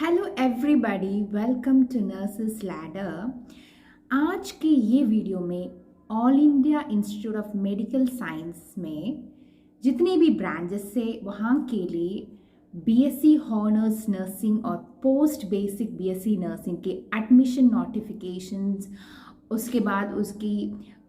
Hello everybody, welcome to nurses ladder. आज के ये वीडियो में All India Institute of Medical Science में जितने भी ब्रांचेस से वहाँ के लिए बीएससी हॉनर्स नर्सिंग और पोस्ट बेसिक बीएससी नर्सिंग के एडमिशन नोटिफिकेशंस, उसके बाद उसकी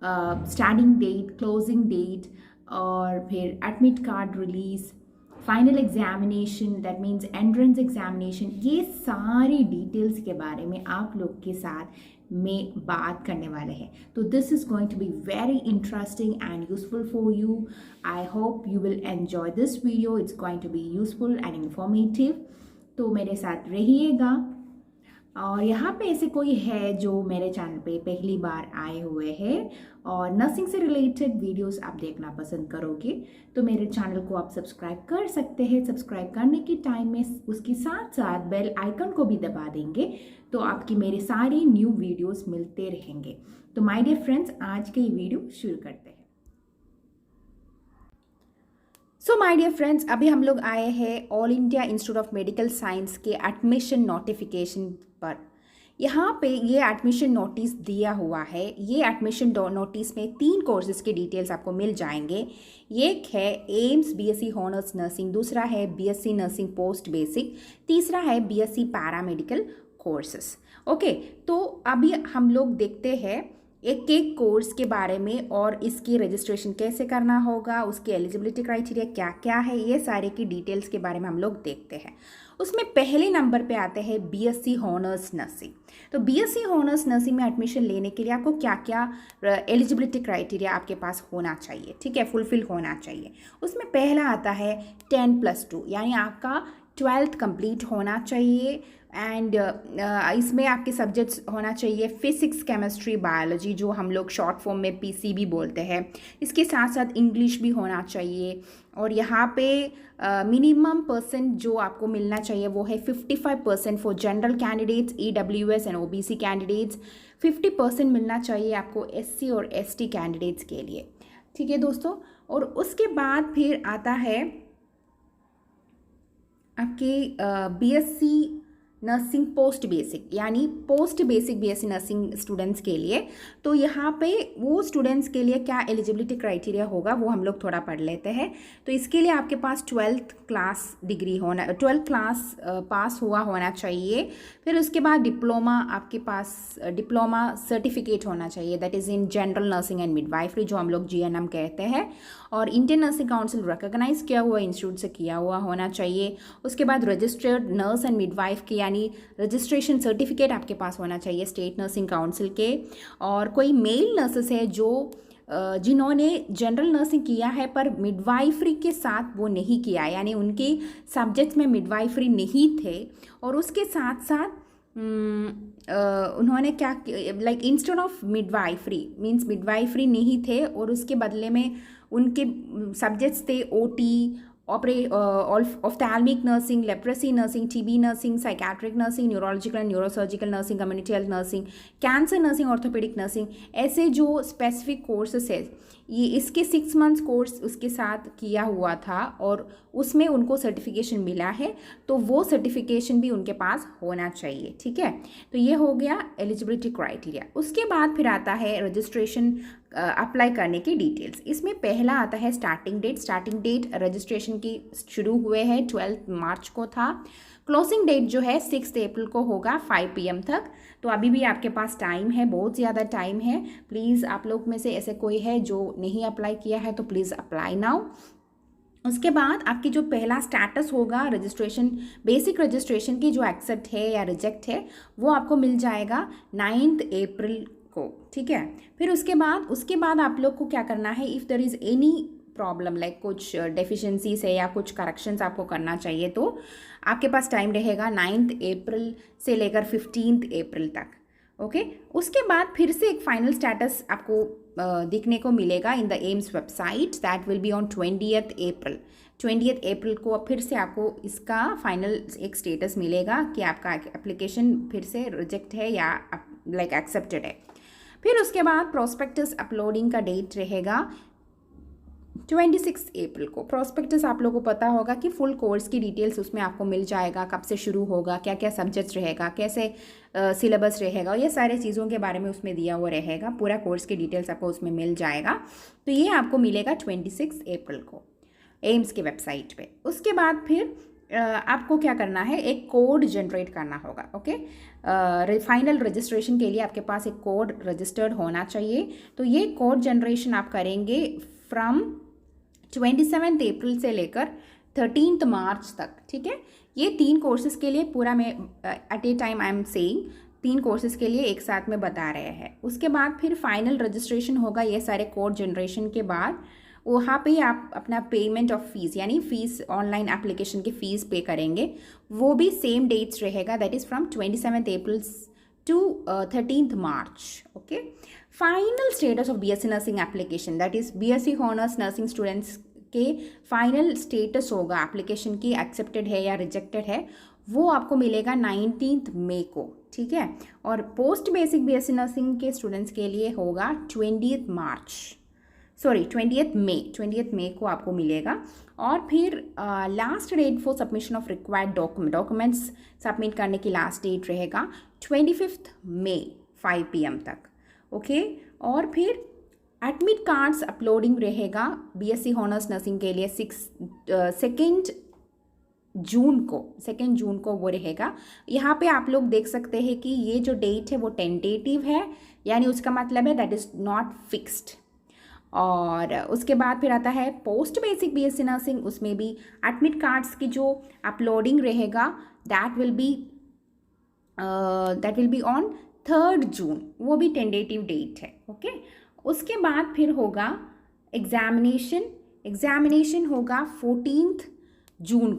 स्टार्टिंग डेट, क्लोजिंग डेट और फिर admit card release, final examination that means entrance examination, ये सारी डिटेल्स के बारे में आप लोग के साथ में बात करने वाले हैं। तो this is going to be very interesting and useful for you. I hope you will enjoy this video. It's going to be useful and informative. तो मेरे साथ रहिएगा। और यहाँ पे ऐसे कोई है जो मेरे चैनल पे पहली बार आए हुए हैं और नर्सिंग से रिलेटेड वीडियोस आप देखना पसंद करोगे तो मेरे चैनल को आप सब्सक्राइब कर सकते हैं। सब्सक्राइब करने के टाइम में उसके साथ साथ बेल आइकन को भी दबा देंगे तो आपकी मेरे सारे न्यू वीडियोस मिलते रहेंगे। तो माय डियर फ्रेंड्स, आज के ये वीडियो शुरू करते हैं। सो माय डियर फ्रेंड्स, अभी हम लोग आए हैं all India Institute of Medical science के एडमिशन नोटिफिकेशन पर। यहाँ पे ये एडमिशन नोटिस दिया हुआ है। ये एडमिशन नोटिस में 3 कोर्सेज के डिटेल्स आपको मिल जाएंगे। एक है एम्स बीएससी हॉनर्स नर्सिंग, दूसरा है बीएससी नर्सिंग पोस्ट बेसिक, तीसरा है बीएससी पैरामेडिकल कोर्सेस। ओके, तो अभी हम लोग देखते हैं एक एक कोर्स के बारे में और इसकी रजिस्ट्रेशन कैसे करना होगा, उसकी एलिजिबिलिटी क्राइटेरिया क्या क्या है, ये सारे की डिटेल्स के बारे में हम लोग देखते हैं। उसमें पहले नंबर पे आते हैं बीएससी हॉनर्स नर्सिंग। तो बीएससी हॉनर्स नर्सिंग में एडमिशन लेने के लिए आपको क्या क्या एलिजिबिलिटी क्राइटेरिया आपके पास होना चाहिए, ठीक है, फुलफिल होना चाहिए। उसमें पहला आता है 10+2, यानी आपका 12th कंप्लीट होना चाहिए। एंड इसमें आपके सब्जेक्ट्स होना चाहिए फिजिक्स, केमिस्ट्री, बायोलॉजी, जो हम लोग शॉर्ट फॉर्म में पीसीबी बोलते हैं। इसके साथ साथ इंग्लिश भी होना चाहिए। और यहाँ पे मिनिमम परसेंट जो आपको मिलना चाहिए वो है 55% for general candidates, EWS and OBC candidates. 50% मिलना चाहिए आपको एससी और एसटी कैंडिडेट्स के लिए, ठीक है दोस्तों। और उसके बाद फिर आता है आपके बीएससी नर्सिंग पोस्ट बेसिक, यानी post basic BSc nursing students के लिए। तो यहाँ पे वो स्टूडेंट्स के लिए क्या एलिजिबिलिटी क्राइटेरिया होगा वो हम लोग थोड़ा पढ़ लेते हैं। तो इसके लिए आपके पास 12th क्लास डिग्री होना, 12th क्लास पास हुआ होना चाहिए। फिर उसके बाद डिप्लोमा, आपके पास डिप्लोमा सर्टिफिकेट होना चाहिए, that is in general nursing and midwifery, जो हम लोग जीएनएम कहते हैं। और इंडियन नर्सिंग काउंसिल रिकॉग्नाइज किया हुआ इंस्टीट्यूट से किया हुआ होना चाहिए। उसके बाद रजिस्टर्ड नर्स एंड मिडवाइफ की यानी रजिस्ट्रेशन सर्टिफिकेट आपके पास होना चाहिए स्टेट नर्सिंग काउंसिल के। और कोई मेल नर्सेस है जो जिन्होंने जनरल नर्सिंग किया है पर मिडवाइफरी के साथ वो नहीं किया, यानी उनके सब्जेक्ट्स में मिडवाइफरी नहीं थे और उसके साथ साथ उन्होंने क्या, like instead of midwifery means midwifery नहीं थे और उसके बदले में उनके सब्जेक्ट्स थे OT, ophthalmic nursing, leprosy nursing, TB nursing, psychiatric nursing, neurological and neurosurgical nursing, community health nursing, cancer nursing, orthopaedic nursing, ऐसे जो स्पेसिफिक कोर्सेस है। ये इसके 6 मंथ्स कोर्स उसके साथ किया हुआ था और उसमें उनको सर्टिफिकेशन मिला है, तो वो सर्टिफिकेशन भी उनके पास होना चाहिए, ठीक है। तो ये हो गया एलिजिबिलिटी क्राइटेरिया। उसके बाद फिर आता है रजिस्ट्रेशन अप्लाई करने की डिटेल्स। इसमें पहला आता है starting date. Starting date registration की शुरू हुए हैं 12 मार्च को था। क्लोजिंग डेट जो है 6 अप्रैल को होगा 5 PM तक। तो अभी भी आपके पास टाइम है, बहुत ज़्यादा टाइम है। प्लीज़ आप लोग में से ऐसे कोई है जो नहीं अप्लाई किया है तो प्लीज़ अप्लाई नाउ। उसके बाद आपकी जो पहला स्टेटस होगा रजिस्ट्रेशन, बेसिक रजिस्ट्रेशन की जो एक्सेप्ट है या रिजेक्ट है, वो आपको मिल जाएगा 9 अप्रैल को, ठीक है। फिर उसके बाद आप लोग को क्या करना है, if there is any problem like कुछ डेफिशिएंसीज है या कुछ करेक्शंस आपको करना चाहिए तो आपके पास टाइम रहेगा 9 अप्रैल से लेकर 15 अप्रैल तक, ओके। उसके बाद फिर से एक फाइनल स्टेटस आपको दिखने को मिलेगा in the AIIMS website, that will be on 20th April. 20th अप्रैल को फिर से आपको इसका फाइनल एक स्टेटस मिलेगा कि आपका एप्लीकेशन फिर से रिजेक्ट है या लाइक एक्सेप्टेड है। फिर उसके बाद प्रोस्पेक्टस अपलोडिंग का डेट रहेगा 26 अप्रैल को। प्रोस्पेक्टस आप लोगों को पता होगा कि फुल कोर्स की डिटेल्स उसमें आपको मिल जाएगा, कब से शुरू होगा, क्या क्या सब्जेक्ट्स रहेगा, कैसे सिलेबस रहेगा, ये सारे चीज़ों के बारे में उसमें दिया हुआ रहेगा। पूरा कोर्स की डिटेल्स आपको उसमें मिल जाएगा। तो ये आपको मिलेगा 26 अप्रैल को एम्स की वेबसाइट पे। उसके बाद फिर आपको क्या करना है, एक कोड जनरेट करना होगा। ओके, फाइनल रजिस्ट्रेशन के लिए आपके पास एक कोड रजिस्टर्ड होना चाहिए। तो ये कोड जनरेशन आप करेंगे फ्रॉम 27 अप्रैल से लेकर 13 मार्च तक। ठीक है, ये 3 कोर्सेज़ के लिए पूरा मैं at a time I am saying 3 courses के लिए एक साथ में बता रहे हैं। उसके बाद फिर फाइनल रजिस्ट्रेशन होगा ये सारे कोड जनरेशन के बाद। वहाँ पे आप अपना पेमेंट ऑफ फीस यानी फ़ीस ऑनलाइन एप्लीकेशन की फ़ीस पे करेंगे, वो भी सेम डेट्स रहेगा, that is from 27 April to 13th March. Okay, final status of BSc Nursing application, that is BSc Honors Nursing students के फाइनल स्टेटस होगा application की, एक्सेप्टेड है या रिजेक्टेड है, वो आपको मिलेगा 19 मई को। ठीक है, और पोस्ट बेसिक BSc नर्सिंग के स्टूडेंट्स के लिए होगा 20 मई को आपको मिलेगा। और फिर last date for submission of required documents submit करने की लास्ट डेट रहेगा 25 मई 5 PM तक। ओके, और फिर एडमिट कार्ड्स अपलोडिंग रहेगा BSc हॉनर्स नर्सिंग के लिए 2 जून को वो रहेगा। यहाँ पे आप लोग देख सकते हैं कि ये जो डेट है वो टेंटेटिव है, यानी उसका मतलब है दैट इज़ नॉट फिक्स्ड। और उसके बाद फिर आता है पोस्ट बेसिक BSc नर्सिंग, उसमें भी एडमिट कार्ड्स की जो अपलोडिंग रहेगा दैट विल बी ऑन 3 जून, वो भी टेंटेटिव डेट है। ओके, उसके बाद फिर होगा एग्जामिनेशन होगा 14 जून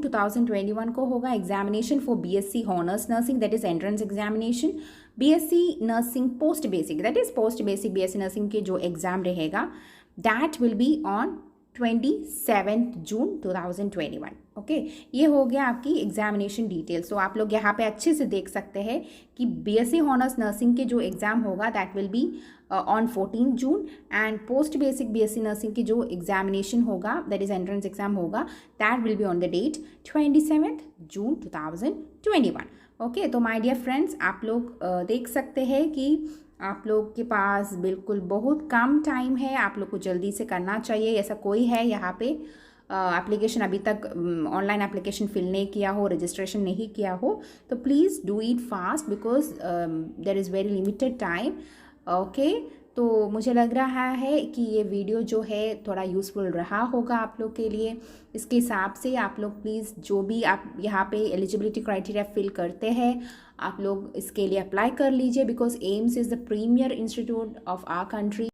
2021 को होगा examination for BSc honours nursing, that is entrance examination. BSc nursing post basic, that is post basic BSc nursing के जो एग्ज़ाम रहेगा that will be on 27 June 2021। Okay, ये हो गया आपकी एग्जामिनेशन डिटेल्स। तो आप लोग यहाँ पे अच्छे से देख सकते हैं कि BSc हॉनर्स नर्सिंग के जो एग्ज़ाम होगा that will be on 14 June, and post basic BSc nursing की जो एग्जामिनेशन होगा दैट इज़ एंट्रेंस एग्जाम होगा that will be on the date 27 June 2021। Okay, तो माय डियर फ्रेंड्स, आप लोग देख सकते हैं कि आप लोग के पास बिल्कुल बहुत कम टाइम है, आप लोग को जल्दी से करना चाहिए। ऐसा कोई है यहाँ पे एप्लीकेशन अभी तक ऑनलाइन एप्लीकेशन फिल नहीं किया हो, रजिस्ट्रेशन नहीं किया हो, तो please do it fast because there is very limited time. Okay, तो मुझे लग रहा है कि ये वीडियो जो है थोड़ा यूज़फुल रहा होगा आप लोग के लिए। इसके हिसाब से आप लोग प्लीज़ जो भी आप यहाँ पे एलिजिबिलिटी क्राइटेरिया फिल करते हैं आप लोग इसके लिए अप्लाई कर लीजिए, because AIIMS is the premier institute of our country.